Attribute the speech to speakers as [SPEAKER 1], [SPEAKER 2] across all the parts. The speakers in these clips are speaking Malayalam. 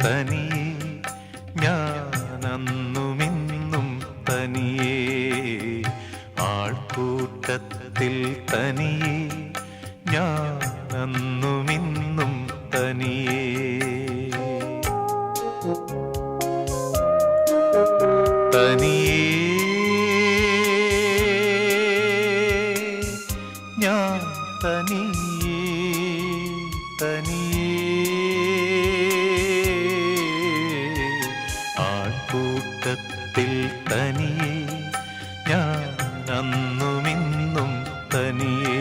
[SPEAKER 1] തനിയെ ഞാനന്നുമിന്നും തനിയെ ആൾക്കൂട്ടത്തിൽ തനിയെ ഞാനന്നുമിന്നും തനിയെ തനിയെ ഞാൻ തനിയെ തനിയെ ആൾക്കൂട്ടത്തിൽ തനിയെ ഞാനന്നുമിന്നും തനിയെ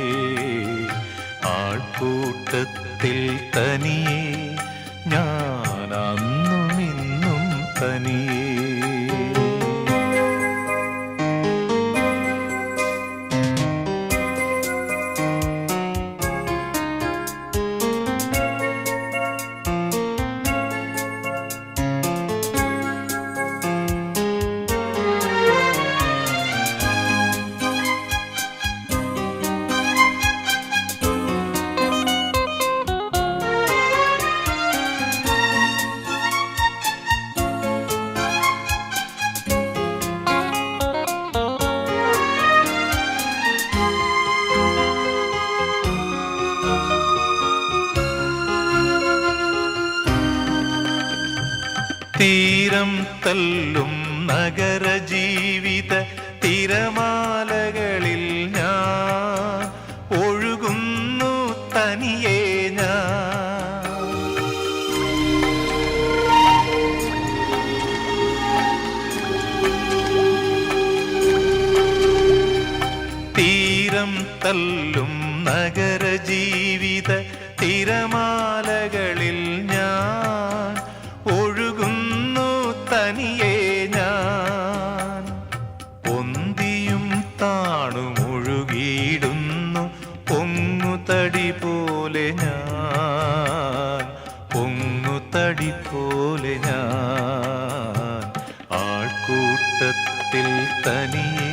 [SPEAKER 1] ആൾക്കൂട്ടത്തിൽ തനിയെ ഞാനന്നുമിന്നും തനിയെ തീരം തല്ലും നഗരജീവിത തിരമാലകളിൽ ഞാൻ ഒഴുകുന്നു തനിയെ ഞാൻ തീരം തല്ലും നഗരജീവിത തിരമാലകളിൽ ഞാൻ ഒഴുകുന്നു തനിയെ ഞാൻ പൊന്തിയും താണുമൊഴുകിയിടുന്നു പൊങ്ങുതടി പോലെ ഞാൻ പൊങ്ങുതടി പോലെ ഞാൻ ആൾക്കൂട്ടത്തിൽ തനിയെ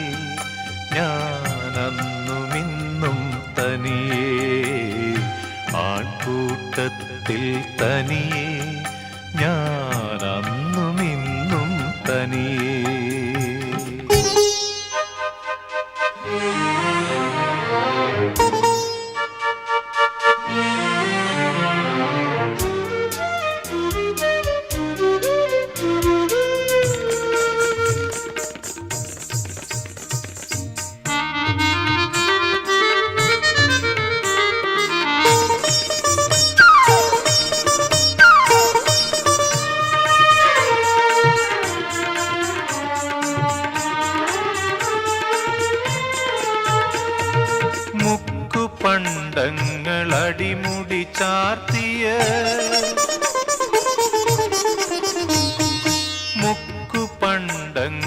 [SPEAKER 1] ഞാനന്നുമിന്നും തനിയെ ആൾക്കൂട്ടത്തിൽ തനിയെ ഞാനന്നുമിന്നും തനിയെ പണ്ടങ്ങളടിമുടി ചാർത്തിയ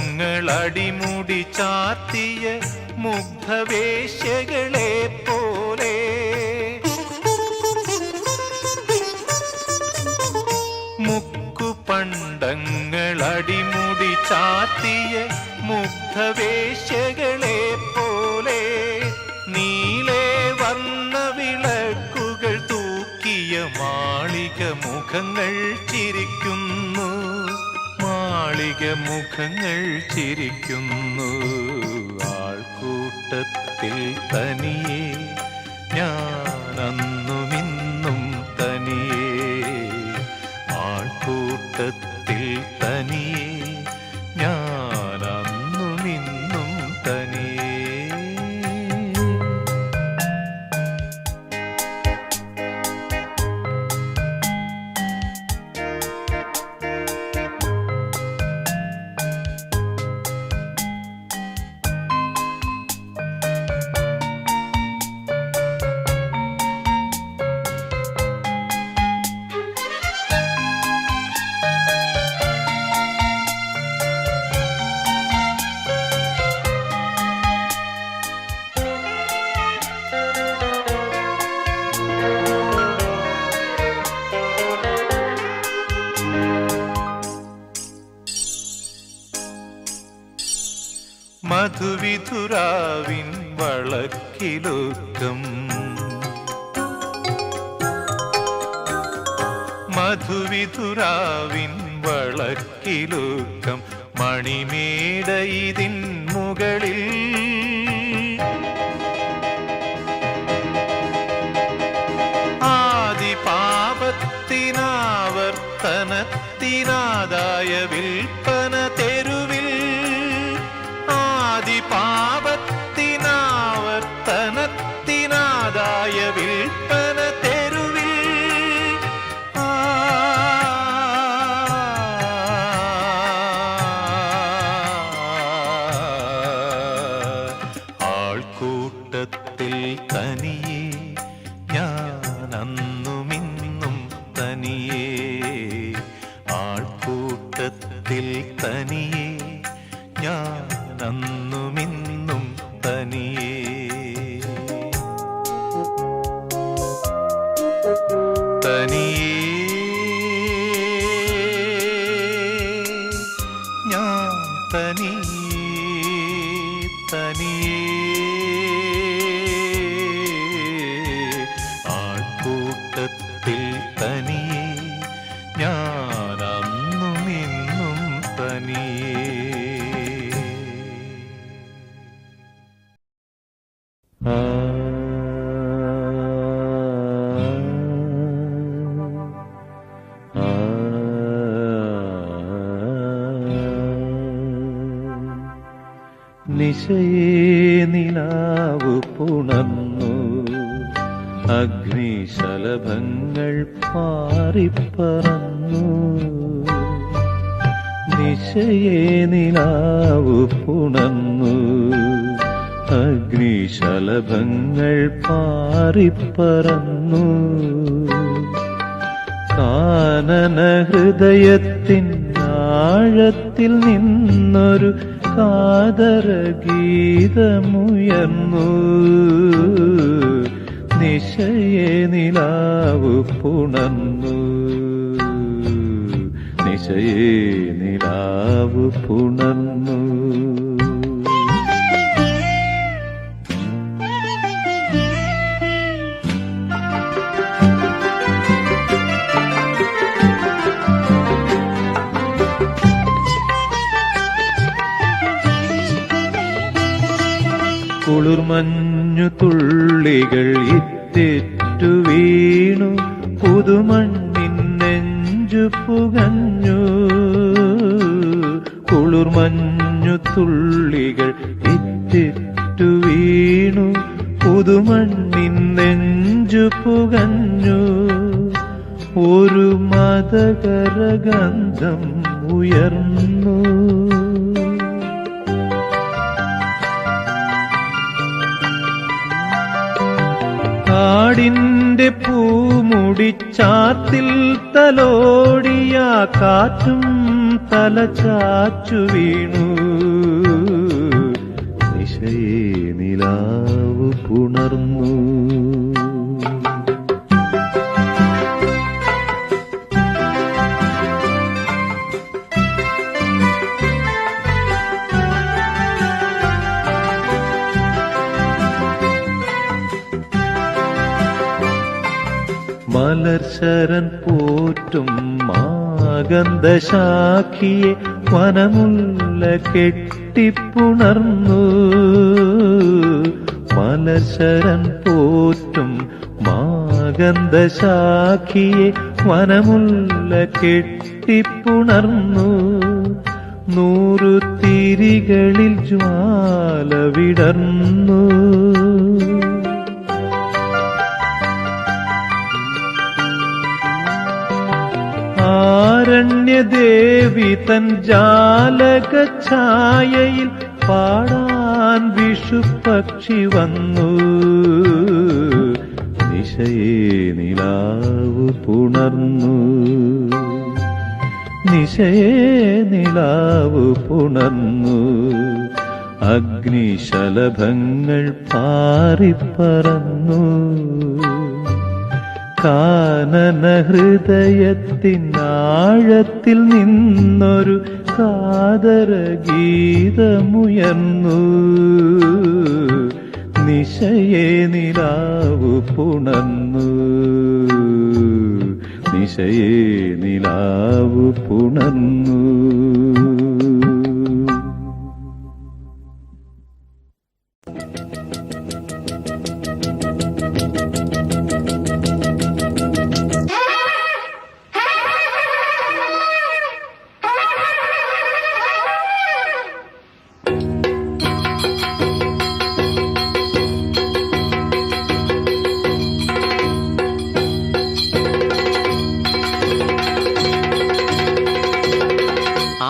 [SPEAKER 1] മുക്കുപണ്ടങ്ങളടിമുടി ചാർത്തിയ മുഗ്ധവേശ്യകളെ പോലെ മുക്കുപണ്ടങ്ങളടിമുടി ചാർത്തിയ മുഗ്ധവേശ്യകളെ പോലെ നീലേ വർണ്ണവിളക്കുകൾ തൂക്കിയ മാളിക മുഖങ്ങൾ ചിരിക്കുന്നു മാളിക മുഖങ്ങൾ ചിരിക്കുന്നു ആൾക്കൂട്ടത്തിൽ തനിയെ ഞാനന്നുമിന്നും തനിയെ ആൾക്കൂട്ടത്തിൽ തനിയെ ഞാനന്നുമിന്നും തനിയെ മധുവിധുരാവിൻ വളക്കിലുക്കം മധുവിധുരാവിൻ വളക്കിലുക്കം മണിമേട ഇതിൻ മുകളിൽ ആദിപാപത്തിനാവർത്തനത്തിനാദായ വിൽപ്പന തെരുവിൽ ആദിപാപത്തിനാവർത്തനത്തിനാദായ വിൽപ്പന തെരുവിൽ ആൾക്കൂട്ടത്തിൽ തനിയെ ഞാനന്നുമിന്നും തനിയെ ആൾക്കൂട്ടത്തിൽ തനിയെ ഞാനന്നുമിന്നും തനിയെ തനിയെ ഞാൻ തനിയെ തനിയെ ആൾക്കൂട്ടത്തിൽ തനിയെ ഞാനന്നും ഇന്നും തനിയെ
[SPEAKER 2] നിശയേ നിലാവു പുണർന്നു അഗ്നിശലഭങ്ങൾ പാറിപ്പറന്നു നിശയേ നിലാവു പുണർന്നു അഗ്നിശലഭങ്ങൾ പാറിപ്പറന്നു കാനന ഹൃദയത്തിൻ ആഴത്തിൽ നിന്നൊരു കാതര ഗീതമുയർന്നു നിശയേ നിലാവു പുണർന്നു നിശയേ നിലാവു പുണർന്നു കുളിർമഞ്ഞു തുള്ളികൾ ഇറ്റിറ്റു വീണു പുതുമണ്ണിൻ നെഞ്ചു പുകഞ്ഞു കുളിർമഞ്ഞു തുള്ളികൾ ഇറ്റിറ്റു വീണു പുതുമണ്ണിൻ നെഞ്ചു പുകഞ്ഞു ഒരു മദകരഗന്ധം ഉയർന്നു കാടിന്റെ പൂമുടിച്ചാത്തിൽ തലോടിയ കാറ്റും തലചാച്ചു വീണു നിശയേ നിലാവു പുണർന്നു മലർശരൻ പോറ്റും മാഗന്ധശാഖിയെ വനമുല്ല കെട്ടിപ്പുണർന്നു മലർശരൻ പോറ്റും മാഗന്ധശാഖിയെ വനമുല്ല കെട്ടിപ്പുണർന്നു 100 തിരികളിൽ ജ്വാല വിടർന്നു ആരണ്യദേവി തൻ ജാലകഛായയിൽ പാടാൻ വിഷുപക്ഷി വന്നു നിശയേ നിലാവു പുണർന്നു നിശയേ നിലാവു പുണർന്നു അഗ്നിശലഭങ്ങൾ പാറിപ്പറന്നു കാനന ഹൃദയത്തിനാഴത്തിൽ നിന്നൊരു കാതര ഗീതമുയർന്നു നിശയേ നിലാവു പുണർന്നു നിശയേ നിലാവു പുണർന്നു.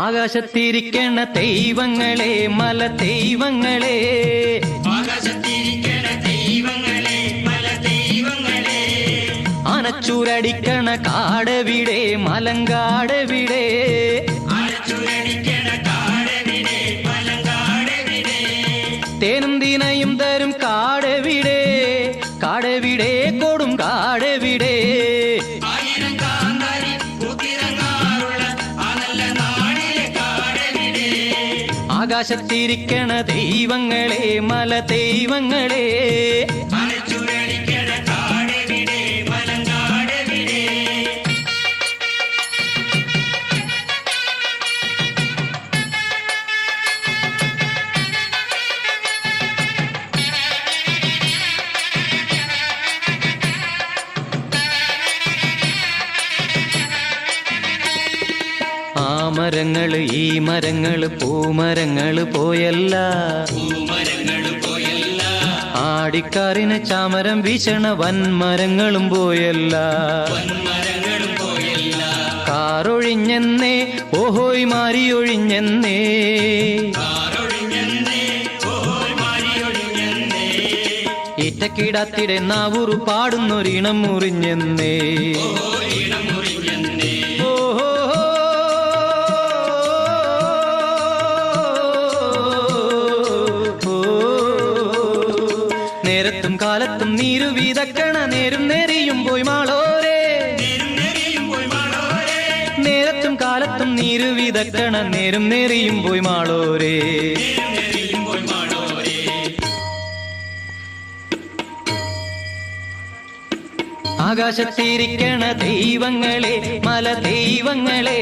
[SPEAKER 3] ആകാശത്തിരിക്കണ ദൈവങ്ങളെ മല ദൈവങ്ങളെ, ആനച്ചൂരടിക്കണ കാടവിടെ മലങ്കാടവിടെ, തേനും ദിനയും തരും കാടവിടെ, കാടവിടെ കൊടും കാടവിടെ, ആകാശത്തിരിക്കണ ദൈവങ്ങളെ മല ദൈവങ്ങളെ, ആ മരങ്ങള് ഈ മരങ്ങള് പൂമരങ്ങള് പോയല്ല, ആടിക്കാറിന് ചാമരം വീശണ വൻമരങ്ങളും പോയല്ല, കാറൊഴിഞ്ഞെന്നേ ഓഹോയ് മാറിയൊഴിഞ്ഞെന്നേ, ഇറ്റക്കിടാത്തിടെ നാവൂറു പാടുന്നൊരിണം മുറിഞ്ഞെന്നേ, നേരത്തും കാലത്തും നീരു വീതക്കണ നേരും നേരിയും പോയി മാളോരേ, നേരത്തും കാലത്തും നീരു വീതക്കണ നേരും നേരിയും പോയി മാളോരേ, ആകാശത്തിരിക്കണ ദൈവങ്ങളെ മല ദൈവങ്ങളെ,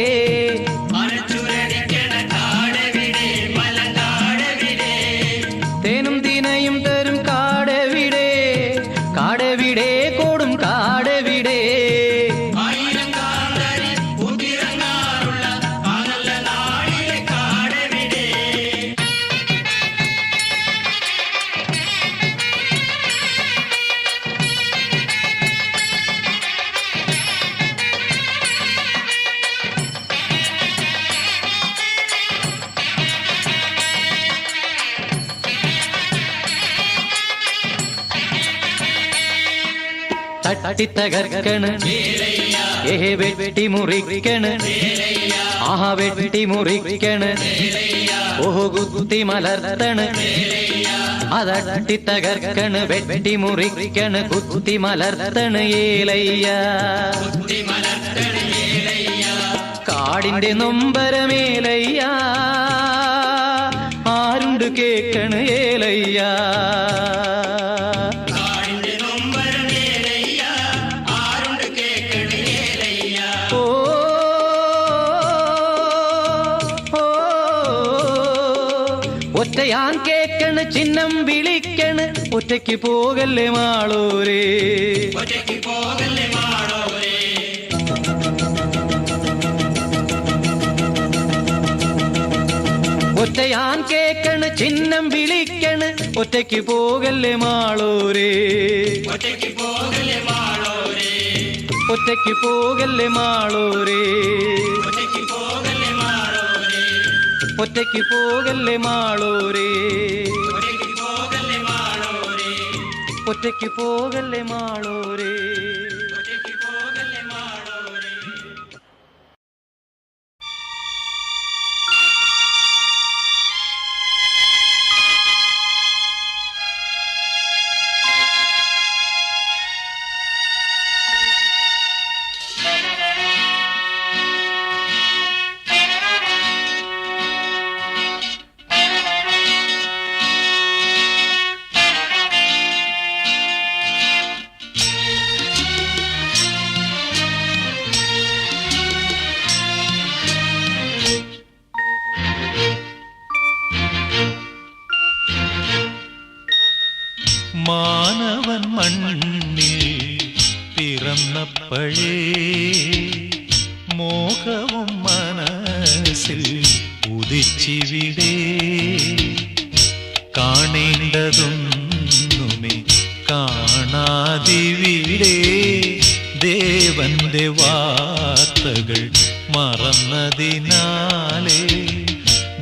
[SPEAKER 3] തേനും ദിനയും തരും കാടവിടെ, കാടവിടെ കൊടും കാടവിടെ, തട്ടിത്തകർക്കണ് ഏഹ് വെട്ടി മുറിക്കണ്, ആഹാ വെട്ടി മുറിക്കണ്, ഓഹോ കുത്തി മലർത്തണ്, അതട്ടിത്തകർക്കണ് വെട്ടി മുറിക്കണ് കുത്തി മലർത്തണ് ഏലയ്യ, കാടിന്റെ നൊമ്പരമേലയ്യ, ആരുണ്ട് കേക്കണ് ഏലയ്യ, ഒറ്റയാൻ കേക്കണ് ചിഹ്നം വിളിക്കണ്, ഒറ്റയ്ക്ക് പോകല്ലേ മാളോരേ, ഒറ്റയാൻ കേക്കണ് ചിഹ്നം വിളിക്കണ്, ഒറ്റയ്ക്ക് പോകല്ലേ മാളോരേ, ഒറ്റയ്ക്ക് പോകല്ലേ മാളോരേ, ഒറ്റയ്ക്ക് പോകല്ലേ മാളോരേ, ഒറ്റയ്ക്ക് പോകല്ലേ മാളോരേ, ഒറ്റയ്ക്ക് പോകല്ലേ മാളോരേ.
[SPEAKER 1] മാനവൻ മണ്ണിൽ പിറന്നപ്പോഴേ മോഹവും മനസ്സിൽ ഉദിച്ചിവിടെ കാണേണ്ടതൊന്നുമേ കാണാതിവിടെ ദേവന്റെ വാർത്തകൾ മറന്നതിനാലേ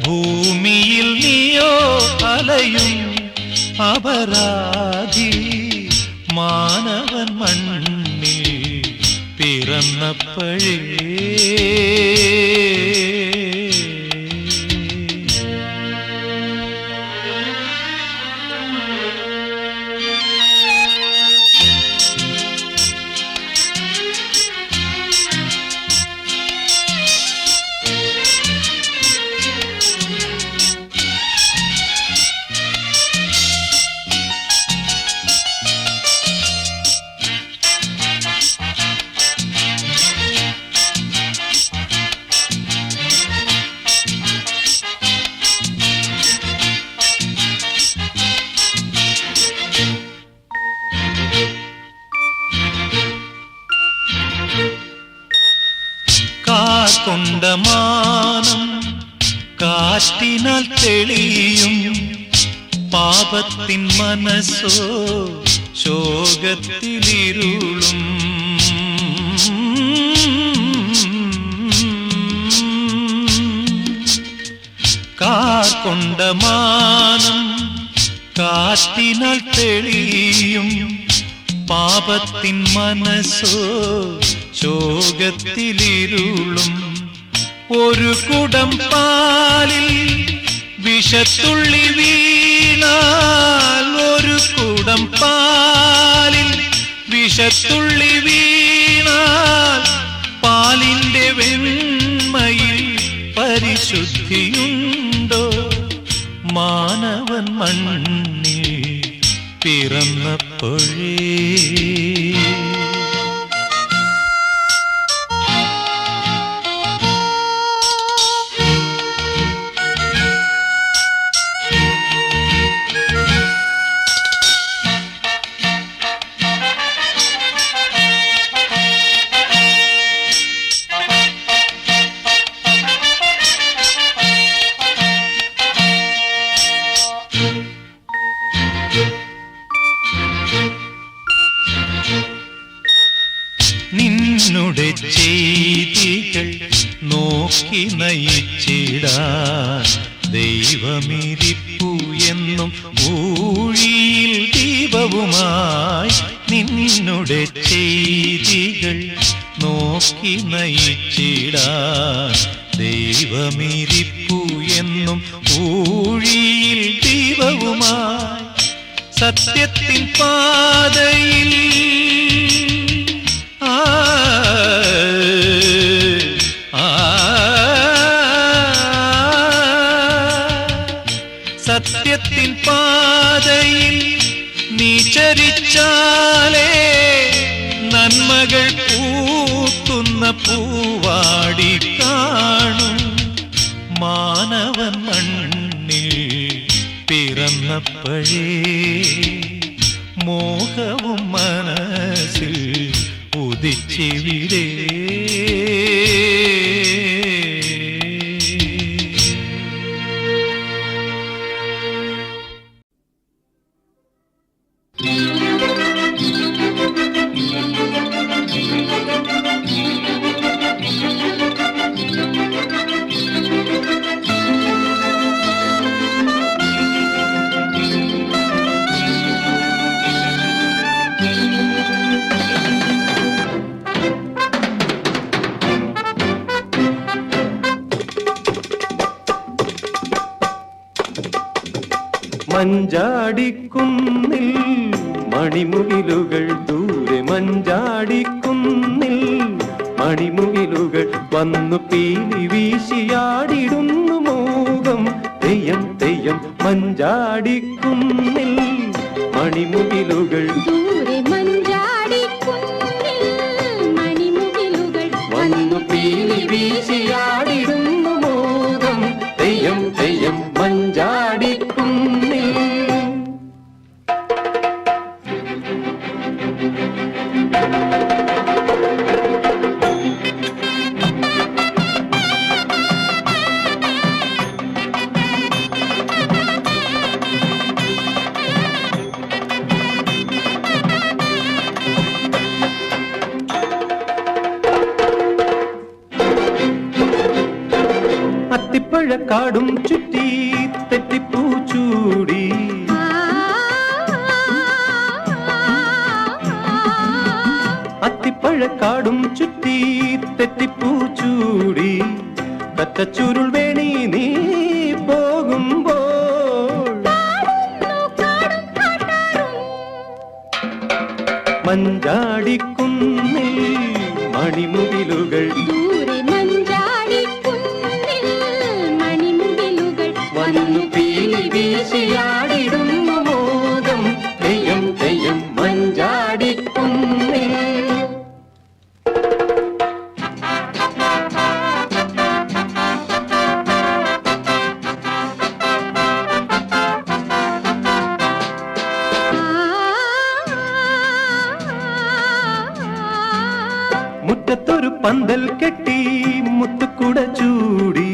[SPEAKER 1] ഭൂമിയിൽ നീയോ അലയും അപരാധി മാനവൻ മണ്ണിൽ പിറന്നപ്പോഴേ കൊണ്ട മാനം കാറ്റിനാൽ തെളിയും പാപത്തിൻ മനസ്സോ ശോകത്തിലിരുളും കാർക്കൊണ്ട മാനം കാറ്റിനാൽ തെളിയും പാപത്തിൻ മനസ്സോ ശോകത്തിലിരുളും ഒരു കുടം പാലിൽ വിഷത്തുള്ളി വീണാൽ ഒരു കുടം പാലിൽ വിഷത്തുള്ളി വീണാൽ പാലിന്റെ വെണ്മയിൽ പരിശുദ്ധിയുണ്ടോ മാനവൻ മണ്ണിൽ പിറന്നപ്പോഴേ നിന്നുടെ ചെയ്തികൾ നോക്കി നയിച്ചിടാൻ ദൈവമിരിപ്പു എന്നും ഊഴിയിൽ ദീപവുമായി നിന്നുടെ ചെയ്തികൾ നോക്കി നയിച്ചിടാൻ ദൈവമിരിപ്പു എന്നും ഊഴിയിൽ ദീപവുമായി സത്യത്തിൻ പാതയിൽ സത്യത്തിൻ പാതയിൽ നീ ചരിച്ചാലേ നന്മകൾ പൂക്കുന്ന പൂവാടി കാണും മാനവൻ മണ്ണിൽ പിറന്നപ്പോഴേ മോഹവും മനസ്സിൽ ഉദിച്ചിവിടെ
[SPEAKER 2] മഞ്ചാടിക്കുന്നിൽ മണിമുകിലുകൾ ദൂരെ മഞ്ചാടിക്കുന്നിൽ മണിമുകിലുകൾ വന്നു പീലി വീശിയാടിടുന്നു മോഹം തെയ്യം തെയ്യം മഞ്ചാടിക്കുന്നിൽ മണിമുകിലുകൾ
[SPEAKER 4] ദൂരെ മഞ്ചാടിക്കുന്നിൽ മണിമുകിലുകൾ
[SPEAKER 2] വന്നു പീലി വീശിയാടിടുന്നു മോഹം തെയ്യം തെയ്യം മഞ്ചാടിക്കുന്നിൽ അത്തിപ്പഴക്കാടും ചുറ്റി തെറ്റിപ്പൂ ചൂടി അത്തിപ്പഴക്കാടും ചുറ്റി തെറ്റിപ്പൂ ചൂടി കറ്റച്ചുരുൾ വേണി നീ പോകുമ്പോൾ മഞ്ചാടിക്കുന്നിൽ മണിമുകിലുകൾ
[SPEAKER 4] ദൂരെ മഞ്ചാടിക്കുന്നിൽ മണിമുകിലുകൾ
[SPEAKER 2] വന്നു പീലി വീശിയാടിടുന്നു മോദം തെയ്യം തെയ്യം മഞ്ചാടിക്കുന്നിൽ മുറ്റത്തൊരു പന്തൽ കെട്ടി മുത്തുക്കുട ചൂടി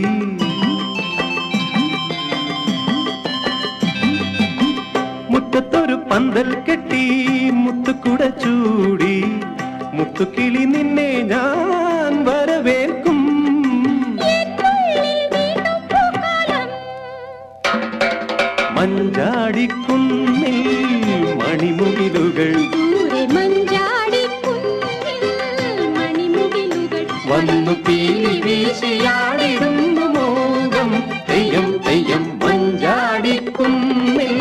[SPEAKER 2] മുറ്റത്തൊരു പന്തൽ കെട്ടി മുത്തുക്കുട ചൂടി മുത്തുക്കിളി നിന്നെ ഞാൻ വരവേൽക്കും മഞ്ചാടിക്കുന്നിൽ മണിമുകിലുകൾ
[SPEAKER 4] ദൂരെ മഞ്ചാടിക്കുന്നിൽ മണിമുകിലുകൾ
[SPEAKER 2] വന്നു പീലി വീശിയാടിടുന്നു മോകം തെയ്യം തെയ്യം മഞ്ചാടിക്കുന്നിൽ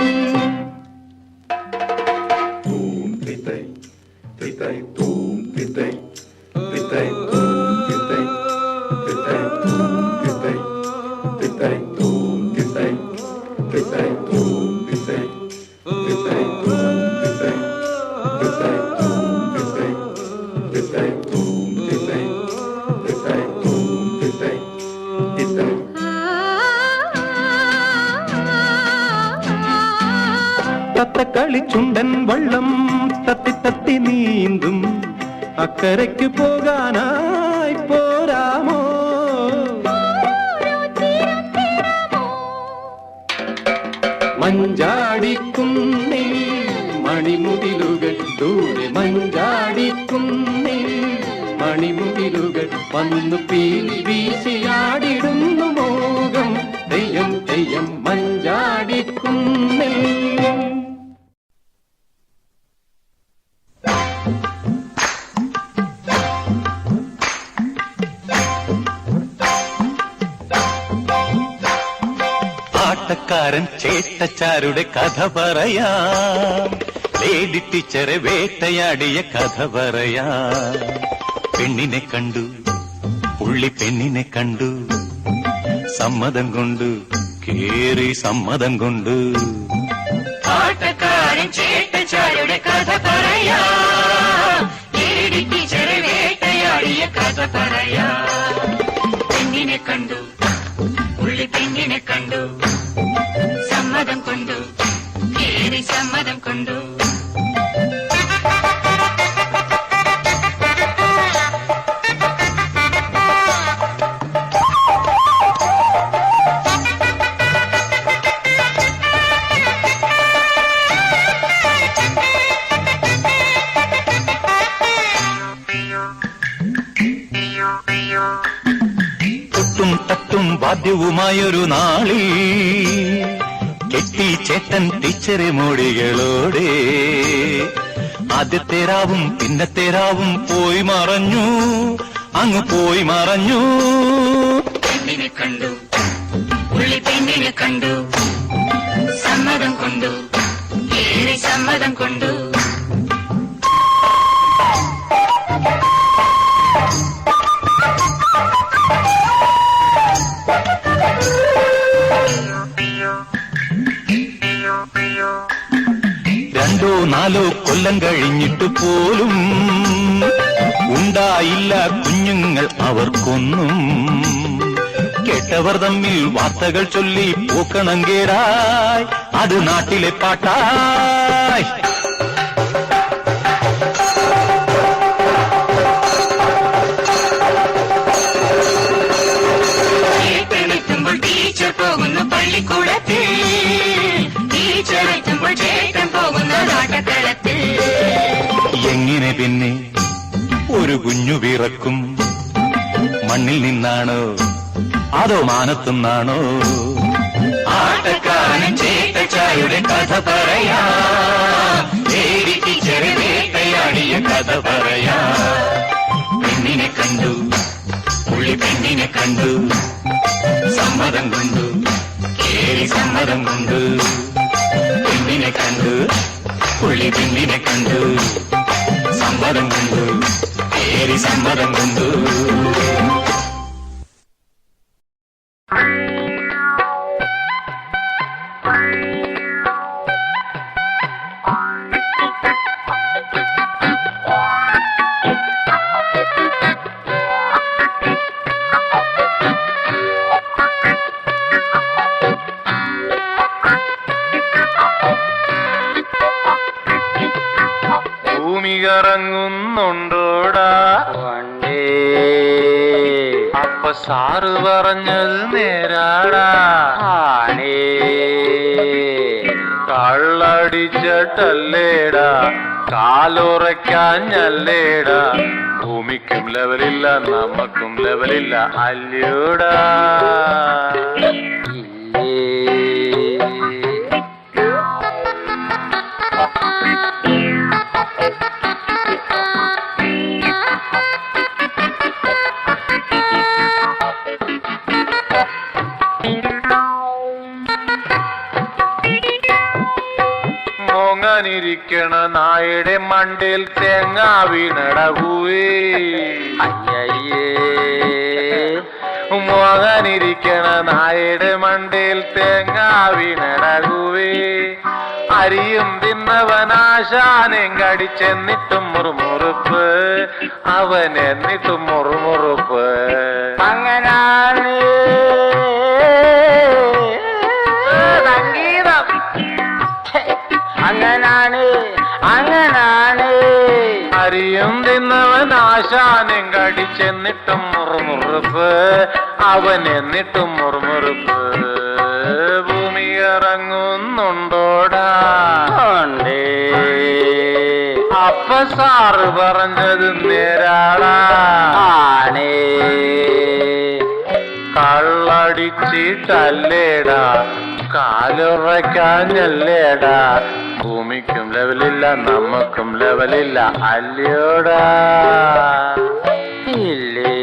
[SPEAKER 2] തത്തക്കളി ചുണ്ടൻ വള്ളം തത്തി തത്തി നീന്തും അക്കരയ്ക്ക് പോകാനായി പോരാമോ മഞ്ചാടിക്കുന്നിൽ മണിമുകിലുകൾ ദൂരെ മഞ്ചാടിക്കുന്നിൽ മണിമുകിലുകൾ വന്നു പീലി വീശിയാടിടുന്നു മോകം തെയ്യം തെയ്യം മഞ്ചാടിക്കുന്നിൽ
[SPEAKER 1] ആട്ടക്കാരൻ ചേട്ടച്ചാരുടെ കഥ പറയാം, ലേഡി ടീച്ചറെ വേട്ടയാടിയ കഥ പറയാം. പെണ്ണിനെ കണ്ടു, പുള്ളി പെണ്ണിനെ കണ്ടു, സമ്മതം കൊണ്ടു കേറി സമ്മതം കൊണ്ടു.
[SPEAKER 5] ആട്ടക്കാരൻ ചേട്ടച്ചാരുടെ കഥ പറയാം, ലേഡി ടീച്ചറെ വേട്ടയാടിയ കഥ പറയാം. പെണ്ണിനെ കണ്ടു, പുള്ളി പെണ്ണിനെ കണ്ടു, സമ്മതം കൊണ്ടു കേറി സമ്മതം കൊണ്ടു.
[SPEAKER 1] ും തട്ടും വാദ്യവുമായൊരു നാളിൽ കെട്ടി ചേട്ടൻ ടീച്ചറെ മോടികളോടെ. ആദ്യത്തെ രാവും പിന്നത്തെ രാവും പോയി മറഞ്ഞു, അങ്ങ് പോയി മറഞ്ഞു.
[SPEAKER 5] പെണ്ണിനെ കണ്ടു, പുള്ളി പെണ്ണിനെ കണ്ടു, സമ്മതം കൊണ്ടു കേറി സമ്മതം കൊണ്ടു.
[SPEAKER 1] രണ്ടോ നാലോ കൊല്ലം കഴിഞ്ഞിട്ട് പോലും ഉണ്ടായില്ല കുഞ്ഞുങ്ങൾ അവർക്കൊന്നും. കേട്ടവർ തമ്മിൽ വാർത്തകൾ ചൊല്ലി പൂക്കണം കേടായി, അത് നാട്ടിലെ പാട്ടായി.
[SPEAKER 5] ചേട്ടനെത്തുമ്പോൾ ടീച്ചർ പോകുന്നു പള്ളിക്കൂടത്തിൽ, ടീച്ചർ എത്തുമ്പോൾ ചേട്ടൻ പോകുന്ന നാട്ടക്കളത്തിൽ.
[SPEAKER 1] എങ്ങനെ പിന്നെ ഒരു കുഞ്ഞു പിറക്കും? മണ്ണിൽ നിന്നാണോ അതോ മാനത്തുന്നാണോ?
[SPEAKER 5] ആട്ടക്കാരൻ ചേട്ടച്ചായുടെ കഥ പറയാ, ടീച്ചറെ വേട്ടയാടിയ കഥ പറയാ. പെണ്ണിനെ കണ്ടു, പുള്ളി പെണ്ണിനെ കണ്ടു, സമ്മതം കൊണ്ടു, കേറി സമ്മതം കൊണ്ടു. പെണ്ണിനെ കണ്ടു, പുള്ളി പെണ്ണിനെ കണ്ടു, സമ്മതം കൊണ്ടു, കേറി സമ്മതം കൊണ്ടു.
[SPEAKER 6] ഇറങ്ങുന്നുണ്ടോടാ വണ്ടേ? അപ്പൊ സാറ് പറഞ്ഞത് നേരാടാ. ആണേ കള്ളടിച്ചിട്ടല്ലേടാ, കാലുറയ്ക്കാഞ്ഞല്ലേടാ. ഭൂമിക്കും ലെവലില്ല, നമുക്കും ലെവലില്ല അല്ലയോടാ. മോങ്ങാനിരിക്കണ നായുടെ മണ്ടയിൽ തേങ്ങ വീണടകൂവേ. അയ്യയ്യേ, മോങ്ങാനിരിക്കണ നായുടെ മണ്ടയിൽ തേങ്ങ വീണടകൂവേ. അരിയും തിന്നവനാശാനെയും കടിച്ചെന്നിട്ടും മുറുമുറുപ്പ്, അവൻ എന്നിട്ടും മുറുമുറുപ്പ്. അങ്ങനാണ് സംഗീതം, അങ്ങനാണ് അങ്ങനാണ്. അരിയും തിന്നവൻ ആശാനെയും കടിച്ചെന്നിട്ടും മുറുമുറുപ്പ്, അവൻ എന്നിട്ടും മുറുമുറുപ്പ്. ഭൂമി ഇറങ്ങുന്നുണ്ടോടാ ഉണ്ടേ? അപ്പ സാറ് പറഞ്ഞത് നേരാളാ. ആണേ കള്ളടിച്ചിട്ടല്ലേടാ, കാലുറയ്ക്കാഞ്ഞല്ലേടാ. ഭൂമിക്കും ലെവലില്ല, നമുക്കും ലെവലില്ല അല്ലയോടാ. ഇല്ലേ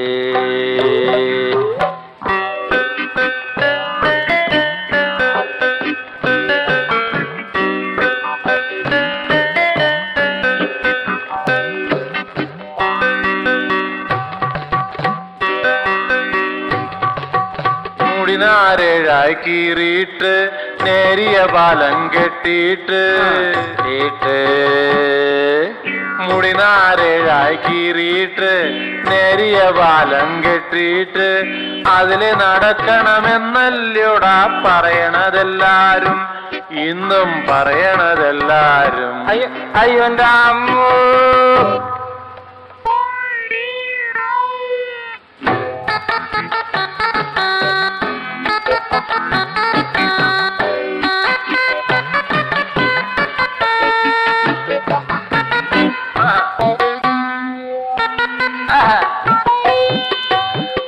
[SPEAKER 6] മുടിനാരേഴായി കീറിയിട്ട് നേരിയ പാലം കെട്ടിയിട്ട് മുടിനാരേഴായി കീറിയിട്ട് നേരിയ പാലം കെട്ടിയിട്ട് അതില് നടക്കണമെന്നല്ലോടാ പറയണതെല്ലാരും, ഇന്നും പറയണതെല്ലാരും. അയ്യോ എൻ്റെ അമ്മോ,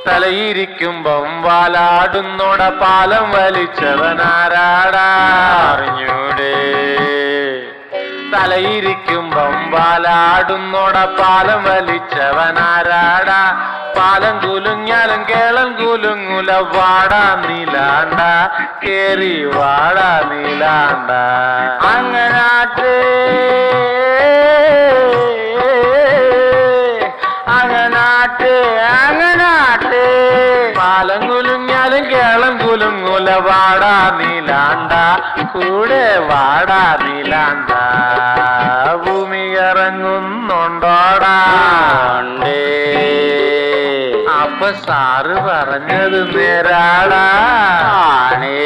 [SPEAKER 6] തലയിരിക്കുമ്പം വാലാടുന്നോട പാലം വലിച്ചവനാരാടാ അറിഞ്ഞൂടെ? തലയിരിക്കുമ്പം വാലാടുന്നോട പാലം വലിച്ചവനാരാടാ? പാലം കുലുങ്ങിയാലും കേളം കുലുങ്ങുല, വാടാ നീലാണ്ട കേറി വാടാ നീലാണ്ട. അങ്ങനാട്ട് അങ്ങനാട്ട് അങ്ങനാട്ട്, പാലം കുലുങ്ങിയാലും കേളം കുലുങ്ങുല, വാടാ നീലാണ്ട കൂടെ വാടാ നീലാണ്ട. ഭൂമി ഇറങ്ങുന്നുണ്ടോടാ ഉണ്ടേ? അപ്പ സാറ് പറഞ്ഞത് നേരാടാ. ആണേ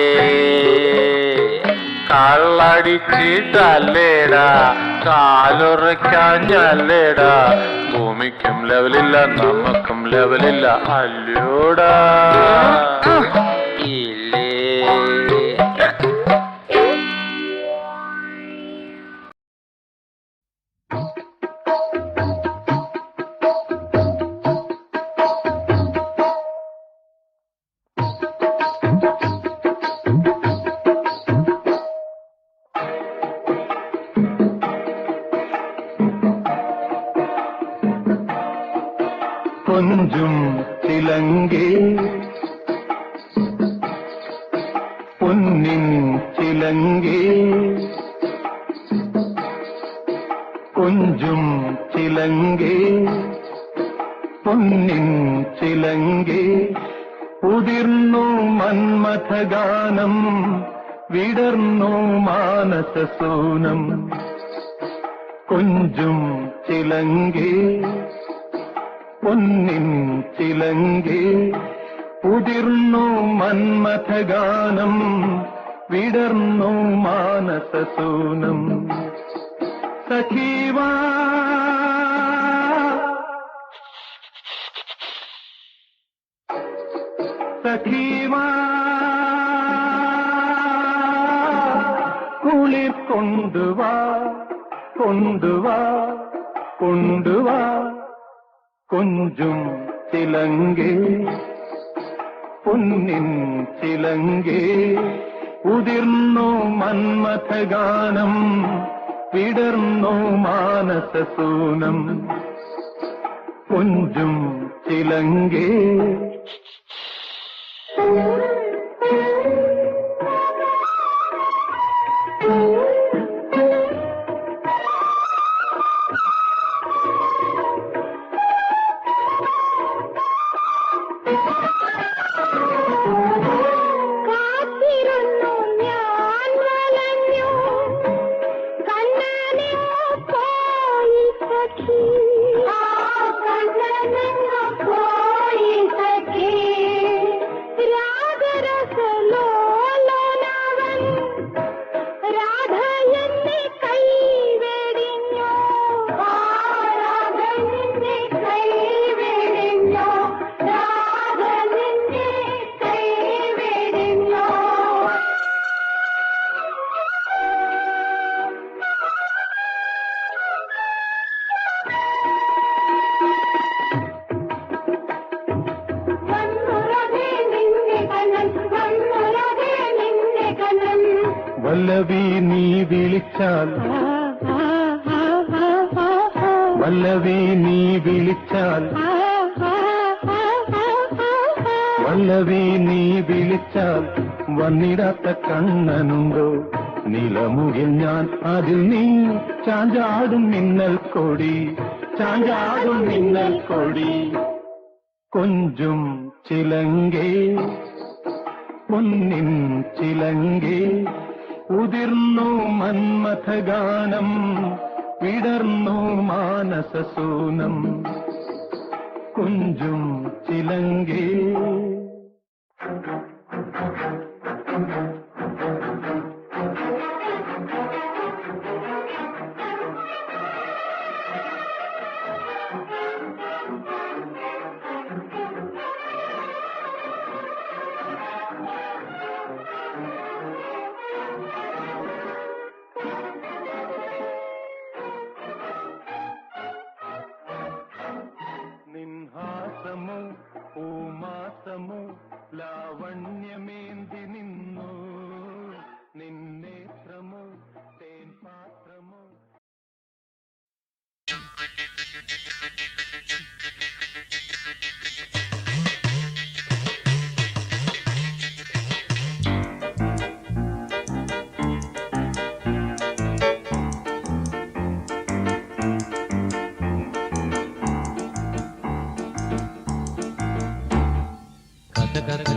[SPEAKER 6] കള്ളടിച്ചിട്ടല്ലേടാ, കാലുറയ്ക്കാഞ്ഞല്ലേടാ. ഭൂമിക്കും ലെവലില്ല, നമുക്കും ലെവലില്ല അല്ലയോടാ. ഇല്ലേ
[SPEAKER 1] കൊഞ്ചും ചിലങ്കേ പൊന്നിൻ ചിലങ്കേ കൊഞ്ചും ചിലങ്കേ പൊന്നിൻ ചിലങ്കേ ഉതിർന്നു മന്മഥഗാനം വിടർന്നു മാനസസൂനം കൊഞ്ചും ചിലങ്കേ പൊന്നിൻ ചിലങ്കേ ഉതിർന്നു മന്മഥഗാനം വിടർന്നു മാനസസൂനം സഖീവാ സഖീവാ കുളിർ കൊണ്ടുവാ കൊണ്ടുവാ കൊണ്ടുവാ കൊഞ്ചും ചിലങ്കേ പൊന്നിൻ ചിലങ്കേ ഉതിർന്നു മന്മഥഗാനം വിടർന്നു മാനസസൂനം കൊഞ്ചും ചിലങ്കേ
[SPEAKER 4] കാത്തിരുന്നു ഞാൻ വലഞ്ഞു കണ്ണനെ പോയി സഖി കണ്ണനെ പോയി സഖി രാഗരസലോലനവൻ രാധ എന്നെ കൈവെടിഞ്ഞു രാധ എന്നെ കൈവെടിഞ്ഞു രാധ എന്നെ കൈവെടിഞ്ഞു വന്നുരവേ നിന്നെ കണ്ണൻ വന്നുരവേ നിന്നെ കണ്ണൻ
[SPEAKER 1] വല്ലവി നീ വിളിച്ചാൽ വല്ലവി നീ വിളിച്ചാൽ വല്ലവി നീ വിളിച്ചാൽ വന്നിടാത്ത കണ്ണനുണ്ടോ നിലമുകിൽ ഞാൻ അതിൽ നീ ചാഞ്ചാടും മിന്നൽ കൊടി ചാഞ്ചാടും മിന്നൽ കൊടി കൊഞ്ചും ചിലങ്കേ പൊന്നിൻ ചിലങ്കേ ഉതിർന്നു മന്മഥഗാനം വിടർന്നു മാനസസൂനം കൊഞ്ചും ചിലങ്കേ നിൻഹാസമോ പൂമാസമോ ലാവണ്യമേന്തി നിന്നു നിന്നേത്രമോ തേൻ പാത്രമോ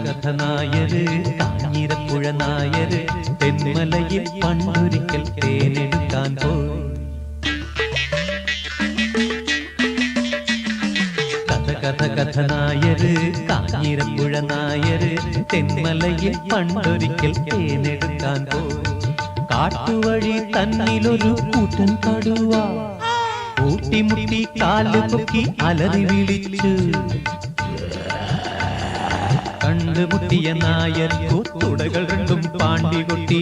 [SPEAKER 3] കഥനായര് കാഞ്ഞിരപ്പുഴ നായര് തെന്മലയിൽ പണ്ടൊരിക്കൽ തേനെടുക്കാൻ പോയി കഥനായര് കാഞ്ഞിരപ്പുഴ നായര് തെന്മലയിൽ പണ്ടൊരിക്കൽ തേനെടുക്കാൻ പോയി കാട്ടുവഴി തന്നിലൊരു കൂട്ടൻ കടുവ ഊട്ടിമുട്ടി കാലുപൊക്കി അലറി വിളിച്ചു കണ്ടുമുട്ടിയ നായർ കൂത്തുടകൾ രണ്ടും പാണ്ടികൊട്ടി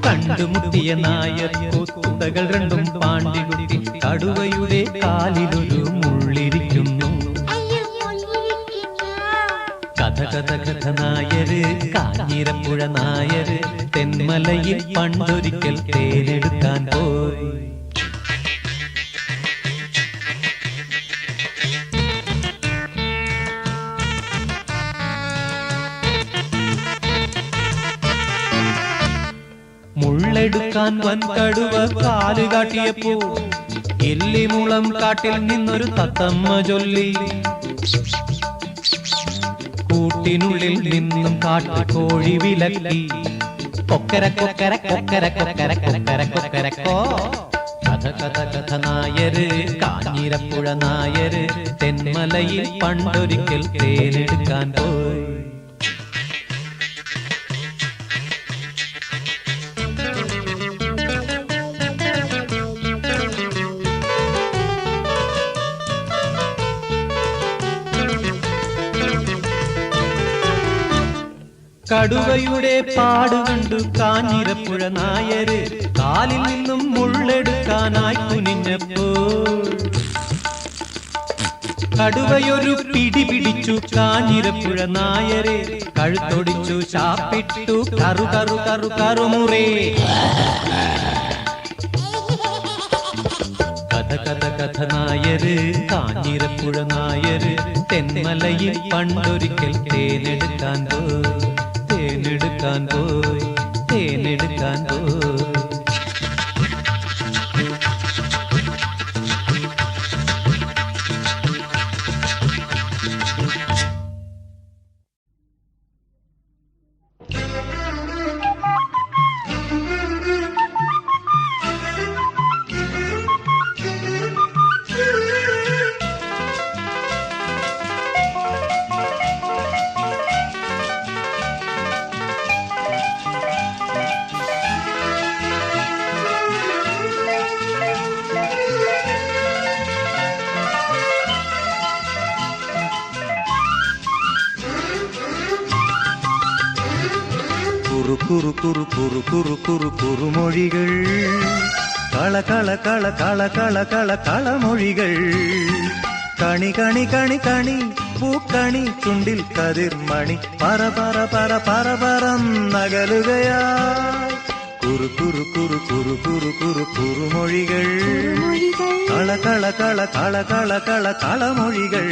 [SPEAKER 3] കണ്ടുമുട്ടിയ നായർ കൂത്തുടകൾ രണ്ടും പാണ്ടികൊട്ടി കടുവയുടെ കാലിലൊരു മുള്ളിരിക്കുന്നു കഥ നായര് കാഞ്ഞിരപ്പുഴ നായര് തെന്മലയിൽ പണ്ടൊരിക്കൽ തേനെടുക്കാൻ പോയി മുള്ളെടുക്കാൻ വൻകടുവ കാല് കാട്ടിയപ്പോ എല്ലിമുളം കാട്ടിൽ നിന്നൊരു തത്തമ്മ ചൊല്ലി, കൂട്ടിനുള്ളിൽ നിന്നും കാട്ടുകോഴി വിലക്കി. കൊക്കര കൊക്കര കൊക്കര കൊക്കര കൊക്കര കൊക്കരക്കോ. കഥ കഥ കഥ നായര്, കാഞ്ഞിരപ്പുഴ നായര്, തെന്മലയിൽ പണ്ടൊരിക്കൽ തേനെടുക്കാൻ പോയി. കടുവയുടെ പാടുകണ്ടു കാഞ്ഞിരപ്പുഴ നായര്, കാലിൽ നിന്നും മുള്ളെടുക്കാനായി കുനിഞ്ഞപ്പോൾ കടുവയൊരു പിടി പിടിച്ചു കാഞ്ഞിരപ്പുഴ നായരെ, കഴുത്തൊടിച്ചു ശാപ്പിട്ടു കറു കറു കറു കറുമുറേ. കഥ കഥ കഥ നായര്, കാഞ്ഞിരപ്പുഴ നായര്, തെന്മലയിൽ പണ്ടൊരിക്കൽ തേനെടുക്കാൻ പോയി, തേനെടുക്കാൻ പോയി, തേനെടുക്കാൻ പോയി.
[SPEAKER 1] കുറു കുറു കുറു കുറു കുറു കുറുമൊഴികൾ, കള കള കള കള കള കള കളമൊഴികൾ. കണി കണി കണി കണി പൂക്കണി, ചുണ്ടിൽ കതിർമണി, പറ പറ പറ പറ പറന്നകലുകയായി. കുറു കുറു കുറു കുറു കുറു കുറു കുറുമൊഴികൾ, കള കള കള കള കള കള കളമൊഴികൾ.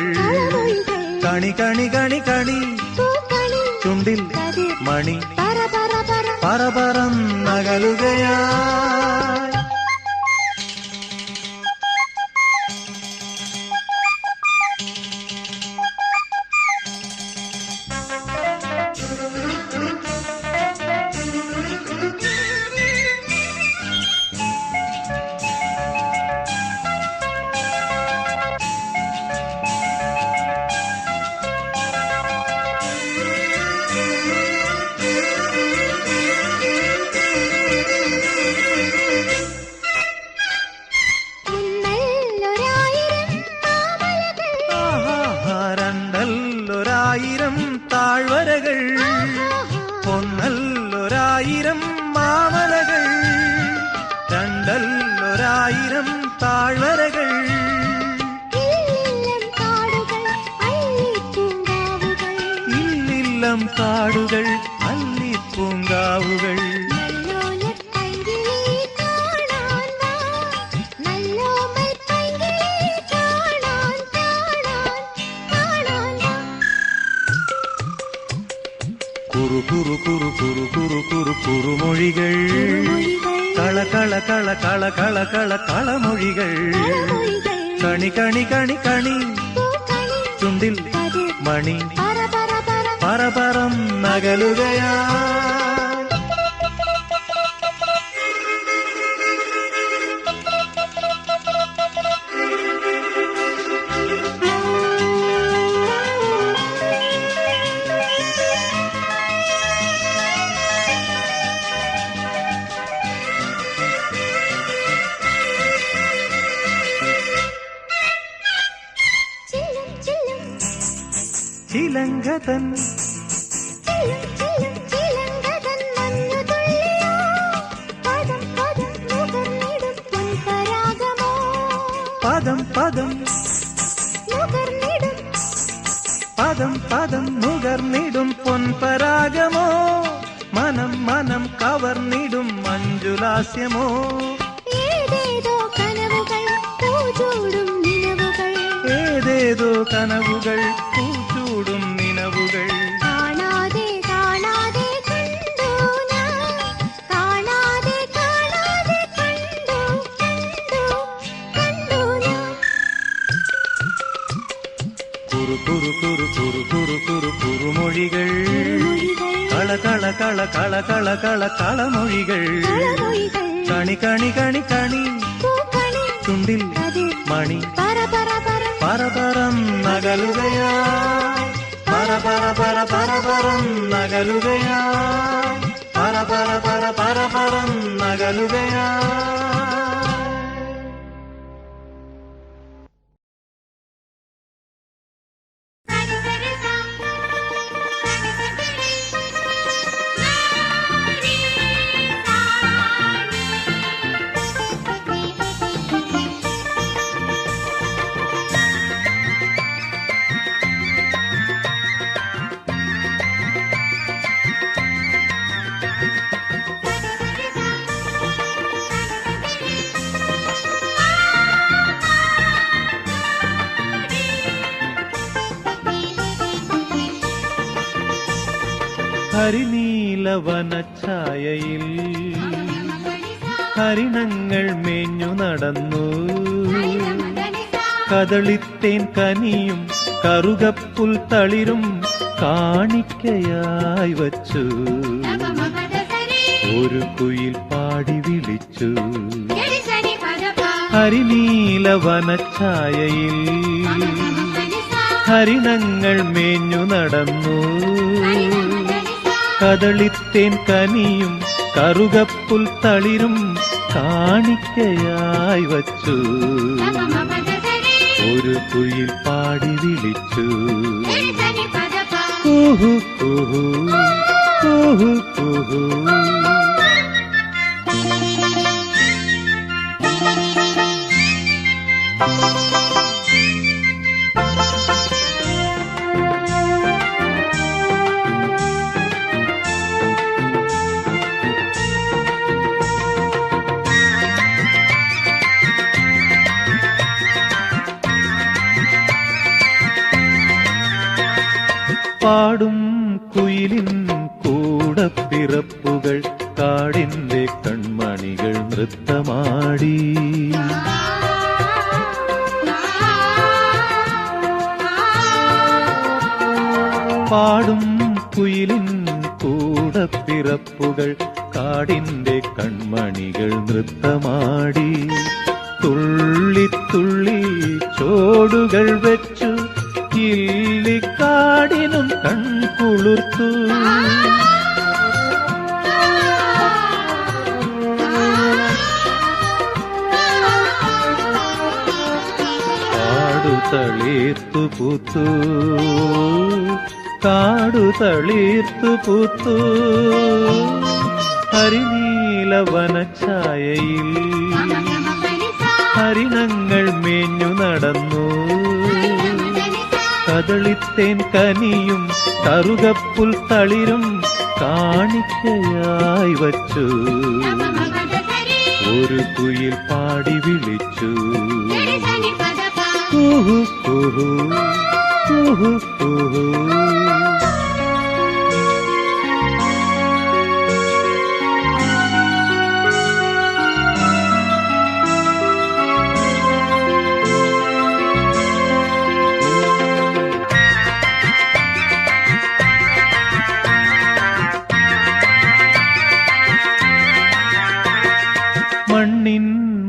[SPEAKER 1] കണി കണി കണി കണി ചുണ്ടിൽ മണി, പറ പറന്നകലുകയായി. താഴ്വരകൾ, ഒന്നല്ലൊരായിരം മാമലകൾ, രണ്ടല്ലൊരായിരം താഴ്വരകൾ. ഇല്ലില്ലം കാടുകൾ അല്ലിപ്പൂങ്കാവുകൾ. കുറു കുറു കുറു കുറു കുറു കുറു കുറുമൊഴികൾ, കള കള കള കള കള കള കളമൊഴികൾ. കണി കണി കണി കണി ചുണ്ടിൽ മണി, പറ പറന്നകലുകയാ. ചിലങ്കതൻ പദം പദം പദം പദം നുകർന്നിടും പൊൻപരാഗമോ, മനം മനം കവർന്നിടും മഞ്ജുലാസ്യമോ.
[SPEAKER 4] ഏതേതോ കനവുകൾ പൂച്ചൂടും നിലവുകൾ,
[SPEAKER 1] ഏതേതോ കനവുകൾ പൂച്ചൂടും നിലവുകൾ.
[SPEAKER 4] കാണാതെ കാണാതെ കണ്ടു ഞാൻ, കാണാതെ
[SPEAKER 1] കള കള കള കളമൊഴികൾ
[SPEAKER 4] കളമൊഴികൾ
[SPEAKER 1] കണി കണി കണി കണി
[SPEAKER 4] പൂക്കണി
[SPEAKER 1] ചുണ്ടിൽ
[SPEAKER 4] അതിൽ
[SPEAKER 1] മണി
[SPEAKER 4] പറ പറ പറ
[SPEAKER 1] പരപരം നകലുകയാ പരപരം നകലുകയാ പരപരം നകലുകയാ. ഹരിനീലവനഛായയിൽ ഹരിണങ്ങൾ മേഞ്ഞു നടന്നു. കദളിത്തേൻ കനിയും കറുകപ്പുൽ തളിരും കാണിക്കയായി വച്ചു. ഒരു കുയിൽ പാടി വിളിച്ചു. ഹരിനീലവനഛായയിൽ ഹരിണങ്ങൾ മേഞ്ഞു നടന്നു. കദളിത്തേൻ കനിയും കറുകപ്പുൽ തളിരും കാണിക്കയായി വച്ചു. ഒരു കുയിൽ പാടി വിളിച്ചു. കുഹു കുഹു കുഹു കുഹു. പാടും കുയിലിൻ കൂടപ്പിറപ്പുകൾ കാടിന്റെ കൺമണികൾ നൃത്തമാടി. പാടും കുയിലിൻ കൂടപ്പിറപ്പുകൾ കാടിന്റെ കൺമണികൾ നൃത്തമാടി. തുള്ളി തുള്ളി ചോടുകൾ വെച്ചു കിള്ളിക്കാടിനും കൺകുളിർത്തു. കാടുതളീർത്തു പൂത്തു കാടുതളീർത്തു പൂത്തു. ഹരിനീലവനഛായയിൽ ഹരിണങ്ങൾ മേഞ്ഞു നടന്നു. കദളിത്തേൻ കനിയും കറുകപ്പുൽ തളിരും കാണിക്കയായി വച്ചു. ഒരു കുയിൽ പാടി വിളിച്ചു. കുഹു കുഹു കുഹു കുഹു. മണ്ണിൻ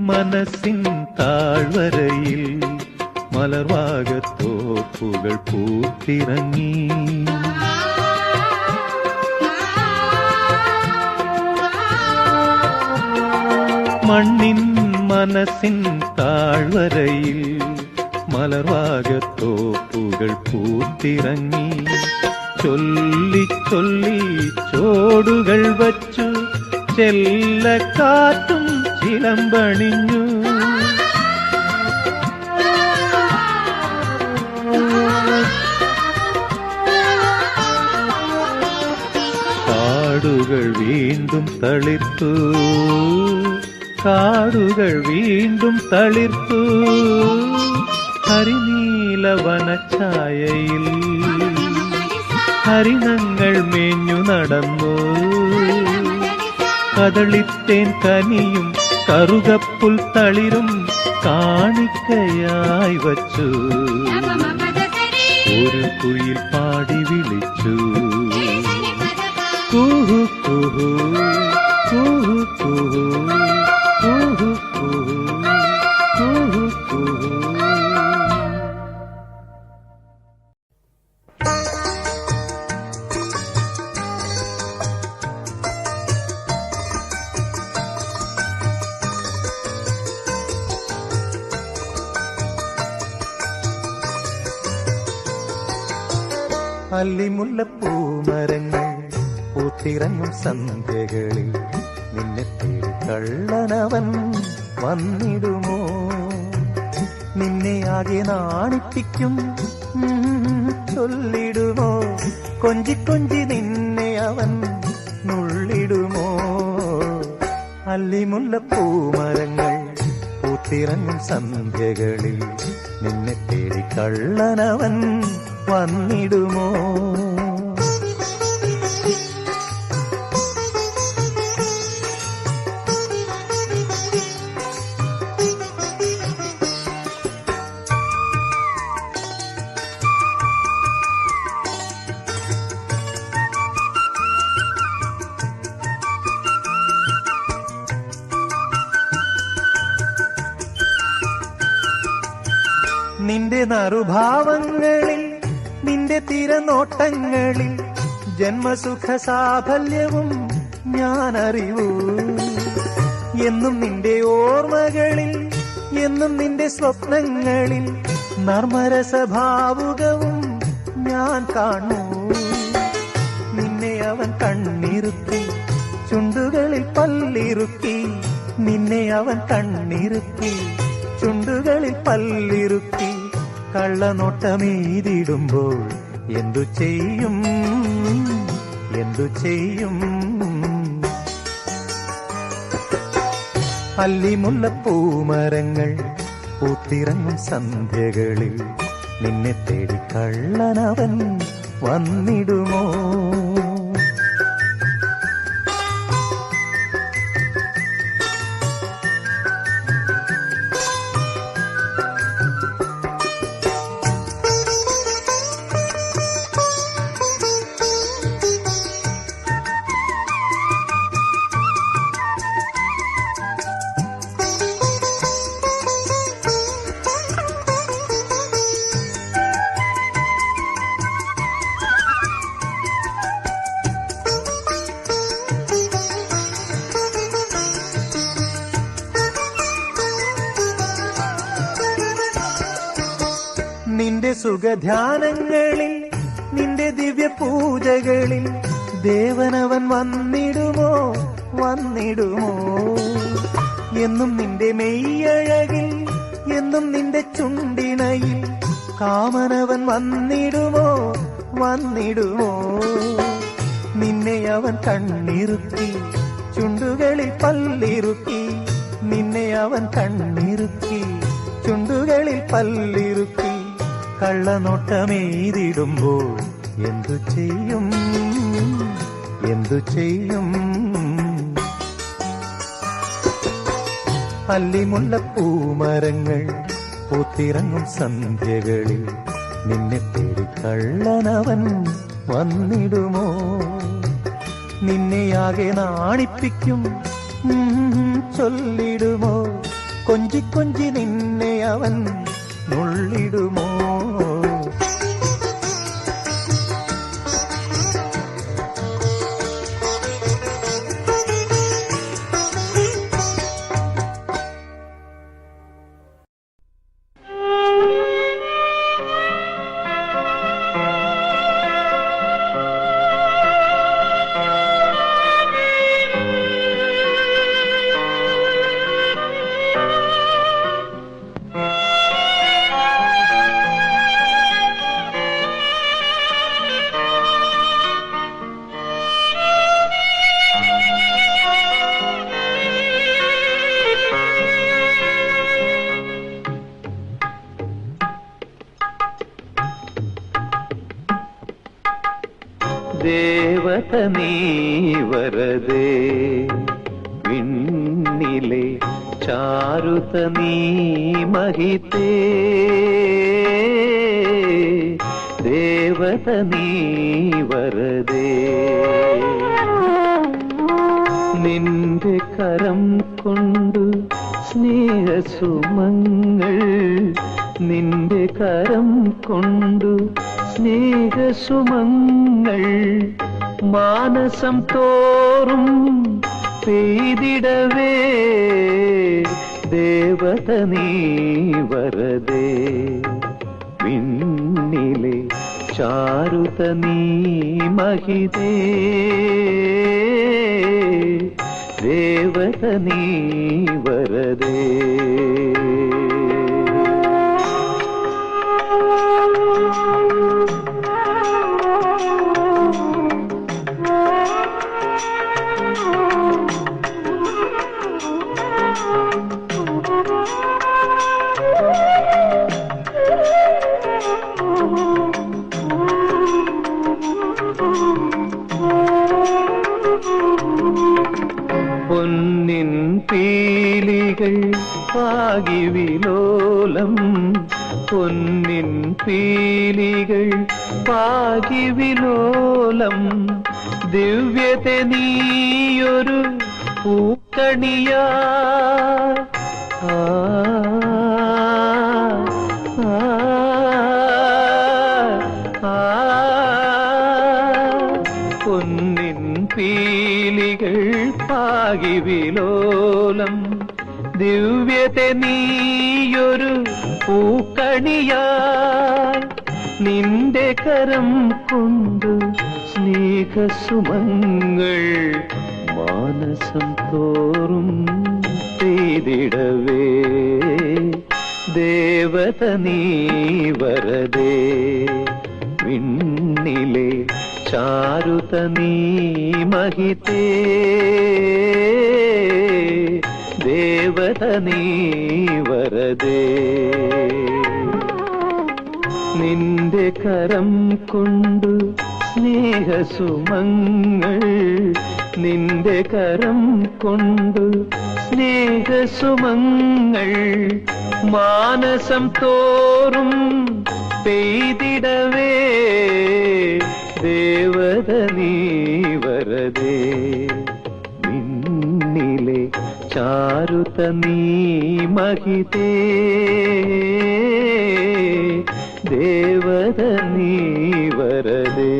[SPEAKER 1] മനസ്സിൻ താഴ്വരയിൽ മലർവാകത്തോപ്പുകൾ പൂത്തിറങ്ങി. മണ്ണിൻ മനസ്സിൻ താഴ്വരയിൽ മലർവാകത്തോപ്പുകൾ പൂത്തിറങ്ങി. ചൊല്ലി ചൊല്ലി ചോടുകൾ വച്ചു ചെല്ലക്കാറ്റും ചിലമ്പണിഞ്ഞു. കാടുകൾ വീണ്ടും തളിർത്തു കാടുകൾ വീണ്ടും തളിർത്തു. ഹരിനീലവനഛായയിൽ ഹരിണങ്ങൾ മേഞ്ഞു നടന്നു. കദളിത്തേൻ കനിയും കറുകപ്പുൽ തളിരും കാണിക്കയായി വച്ചു. ഒരു കുയിൽ പാടി വിളിച്ചു. കുഹു കുഹു കുഹു കുഹു കുഹു കുഹു കുഹു കുഹു. അല്ലിമുല്ലപ്പൂമരങ്ങൾ പൂത്തിറങ്ങും സന്ധ്യകളിൽ നിന്നെ തേടി കള്ളനവൻ വന്നിടുമോ? നിന്നെ ആകെ നാണിപ്പിക്കും ചൊല്ലിടുമോ? കൊഞ്ചി കൊഞ്ചി നിന്നെ അവൻ നുള്ളിടുമോ? അല്ലിമുല്ലപ്പൂമരങ്ങൾ പൂത്തിറങ്ങും സന്ധ്യകളിൽ നിന്നെ തേടി കള്ളനവൻ വന്നിടുമോ? നിന്റെ നറുഭാവങ്ങളിൽ നിന്റെ തിരനോട്ടങ്ങളിൽ ജന്മസുഖ സാഫല്യവും ഞാൻ അറിവൂ. എന്നും നിന്റെ ഓർമ്മകളിൽ എന്നും നിന്റെ സ്വപ്നങ്ങളിൽ നർമ്മരസഭാവുകവും ഞാൻ കാണൂ. നിന്നെ അവൻ കണ്ണിറുക്കി ചുണ്ടുകളിൽ പല്ലിറുക്കി. നിന്നെ അവൻ കണ്ണിറുക്കി ചുണ്ടുകളിൽ പല്ലിറുക്കി. കള്ളനോട്ടമീതിടുമ്പോൾ എന്തു ചെയ്യും എന്തു ചെയ്യും? അല്ലിമുല്ലപ്പൂമരങ്ങൾ പൂത്തിറങ്ങും സന്ധ്യകളിൽ നിന്നെ തേടി കള്ളനവൻ വന്നിടുമോ? നിന്റെ സുഖധ്യാനങ്ങളിൽ നിന്റെ ദിവ്യ പൂജകളിൽ ദേവനവൻ വന്നിടുമോ വന്നിടുമോ? എന്നും നിന്റെ മെയ്യഴകിൽ എന്നും നിന്റെ ചുണ്ടിണയിൽ കാമനവൻ വന്നിടുമോ വന്നിടുമോ? നിന്നെ അവൻ കണ്ണിറുക്കി ചുണ്ടുകളിൽ പല്ലിറുക്കി. നിന്നെ അവൻ കണ്ണിറുക്കി ചുണ്ടുകളിൽ പല്ലിറുക്കി. കള്ളനോട്ടമേതിടുമ്പോൾ എന്തു ചെയ്യും എന്തു ചെയ്യും? അല്ലിമുല്ലപ്പൂമരങ്ങൾ പൂത്തിറങ്ങും സന്ധ്യകളിൽ നിന്നെ തേടി കള്ളനവൻ വന്നിടുമോ? നിന്നെയാകെ നാണിപ്പിക്കും ചൊല്ലിടുമോ? കൊഞ്ചി കൊഞ്ചി നിന്നെ അവൻ നുള്ളിടുമോ? ദേവത നീ വരദേ വിണ്ണിലെ ചാരുത നീ മഹിതേ ദേവത നീ വരദേ
[SPEAKER 2] നിന്റെ കരം കൊണ്ടു സ്നേഹസുമങ്ങൾ, നിന്റെ കരം കൊണ്ടു സ്നേഹസുമങ്ങൾ മാനസം തോറും പെയ്തിടവേ ദേവത നീ വരദേ വിണ്ണിലെ ചാരുത നീ മഹിതേ ദേവത നീ വരദേ പൊന്നിൻ പീലികൾ പാകി വിലോലം, പൊന്നിൻ പീലികൾ പാകി വിലോലം ദിവ്യത നീയൊരു പൂക്കണിയാ പൊന്നിൻ പീലികൾ പാകി വിലോലം ദിവ്യത നീയൊരു പൂക്കണിയായി നിന്റെ കരം കൊണ്ടു സ്നേഹസുമങ്ങൾ മാനസം തോറും പെയ്തിടവേ ദേവത നീ വരദേ വിണ്ണിലെ ചാരുത നീ മഹിതേ ദേവത നീ വരദേ നിന്റെ കരം കൊണ്ടു സ്നേഹസുമങ്ങൾ, നിന്റെ കരം കൊണ്ടു സ്നേഹസുമങ്ങൾ മാനസം തോറും പെയ്തിടവേ ദേവത നീ വരദേ നിന്നിലെ ചാരുത നീ മഹിതേ ദേവത നീ വരദേ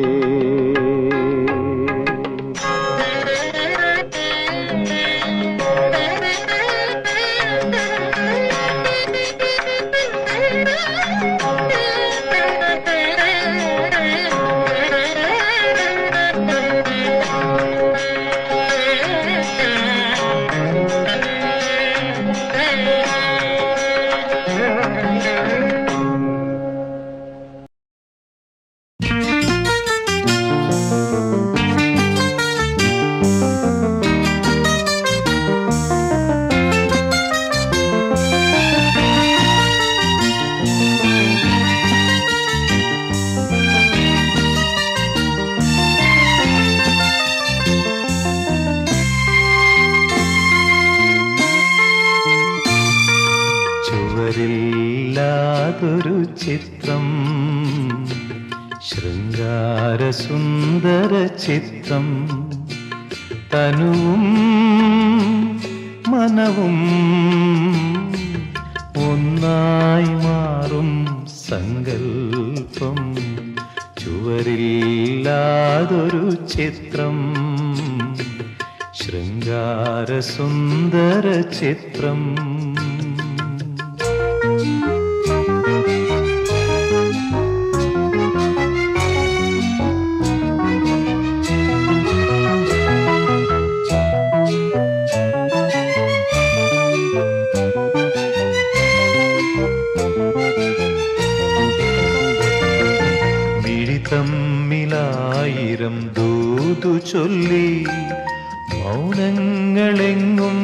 [SPEAKER 2] ചുവരില്ലാതൊരു ചിത്രം, ശൃംഗാരസുന്ദര ചിത്രം, തനുവും മനവും ഒന്നായി മാറും സങ്കൽപ്പം. ചുവരില്ലാതൊരു ചിത്രം, ശൃംഗാരസുന്ദര ചിത്രം. തമ്മിലായിരം ദൂതു ചൊല്ലി മൗനങ്ങളെങ്ങും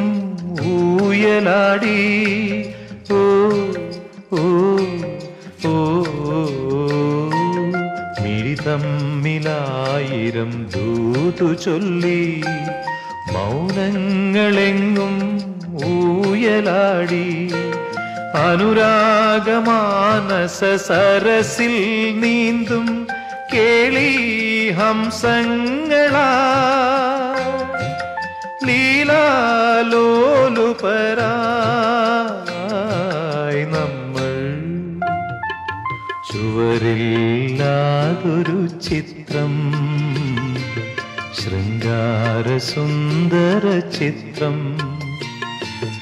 [SPEAKER 2] ഊയലാടി. ഓ ഓ ഓ മിഴി തമ്മിലായിരം ദൂതു ചൊല്ലി മൗനങ്ങളെങ്ങും ഊയലാടി. അനുരാഗമാനസ സരസിൽ നീന്തും കേളി ഹംസങ്ങളാ ലീലാലോലുപരായി നമ്മൾ ചുവരില്ലാതൊരു ചിത്രം, ശൃംഗാരസുന്ദര ചിത്രം,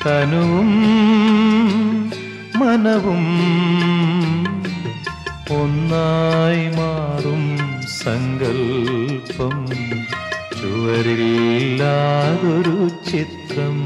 [SPEAKER 2] തനുവും മനവും ഒന്നായി മാറും സങ്കൽപ്പം, ചുവരില്ലാതൊരു ചിത്രം.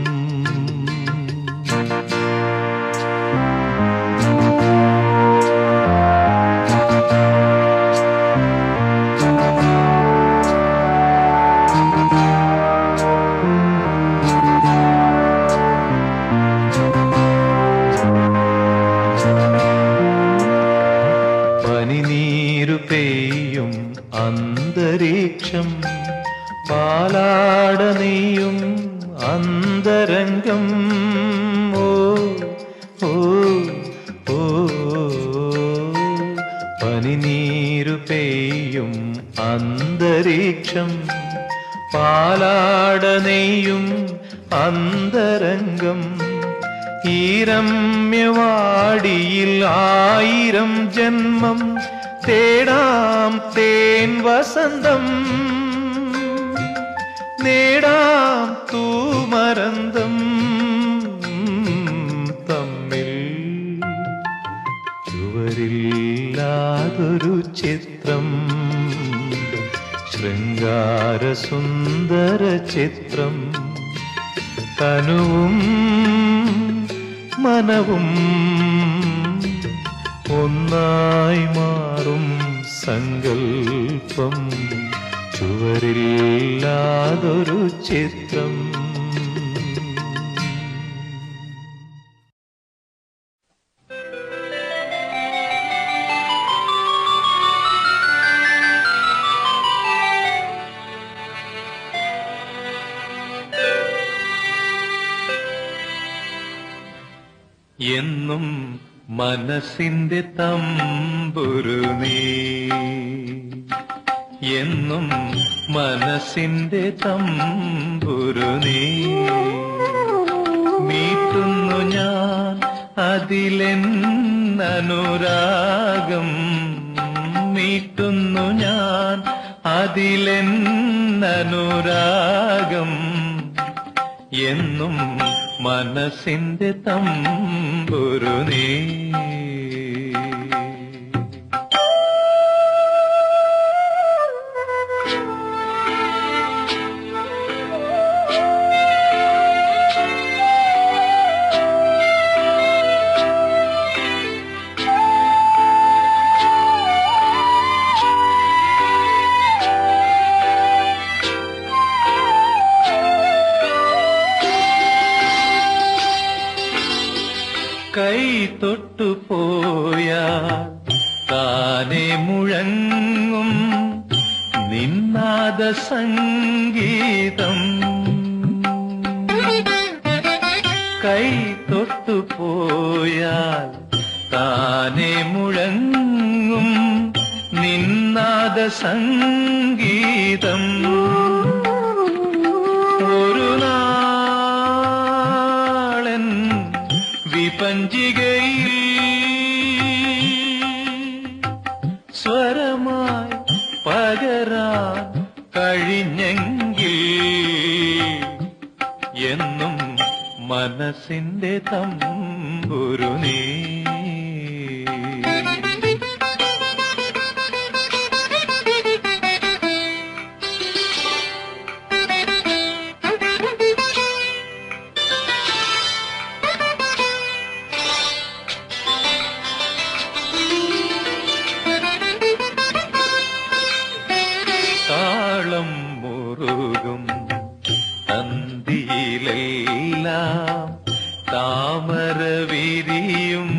[SPEAKER 2] പനിനീരു പെയ്യും അന്തരീക്ഷം, പാലാട നെയ്യും അന്തരംഗം. ഓ ഓ ഓ പനിനീരു പെയ്യും അന്തരീക്ഷം, പാലാട നെയ്യും അന്തരംഗം. ഈ രമ്യവാടിയിൽ 1000 ജന്മം തേടാം തേൻ വസന്തം, നേടാം തൂമരന്തം. തമ്മിൽ ചുവരില്ലാതൊരു ചിത്രം, ശൃംഗാരസുന്ദര ചിത്രം, തനുവും മനവും ഒന്നായി മാറും സങ്കൽപ്പം, ചുവരില്ലാതൊരു ചിത്രം. എന്നും മനസ്സിന്റെ തമ്പുരു നീ, എന്നും മനസ്സിന്റെ തമ്പുരു നീ. മീട്ടുന്നു ഞാൻ അതിലെന്നനുരാഗം, മീട്ടുന്നു ഞാൻ അതിലെന്നനുരാഗം. എന്നും മനസ്സിന്റെ തമ്പുരു നീ. കൈ തൊട്ടു പോയാൽ താനെ മുഴങ്ങും നിന്നാദ സംഗീതം, കൈ തൊട്ടു പോയാൽ താനെ മുഴങ്ങും നിന്നാദ സംഗീതം. ഒരു നാളൻ വിപഞ്ചികയിൽ സ്വരമായി പകരാൻ കഴിഞ്ഞെങ്കിൽ എന്നും മനസ്സിന്റെ തമ്പുരു നീ. താളം മുറുകും തന്തിയിലെല്ലാം താമര വിരിയും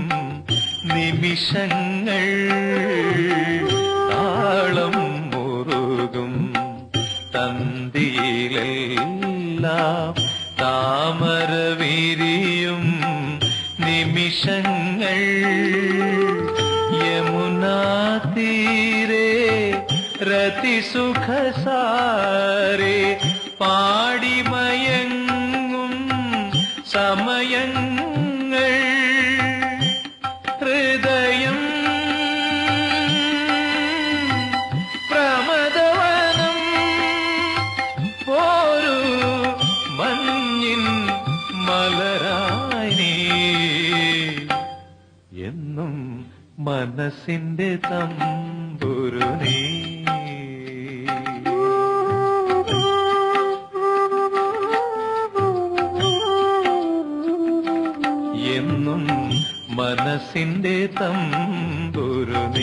[SPEAKER 2] നിമിഷങ്ങൾ, താളം മുറുകും തന്തിയിലെല്ലാം താമര വിരിയും നിമിഷങ്ങൾ. യമുനാ തീരെ രതിസുഖസാരെ പാടിമയങ്ങ ഹൃദയങ്ങൾ ഹൃദയം പ്രമദവനം പോരു മഞ്ഞിൻ മലരായി നീ എന്നും മനസ്സിന്റെ തമ്പുരു നീ എന്നും മനസ്സിന്റെ തമ്പുരു നീ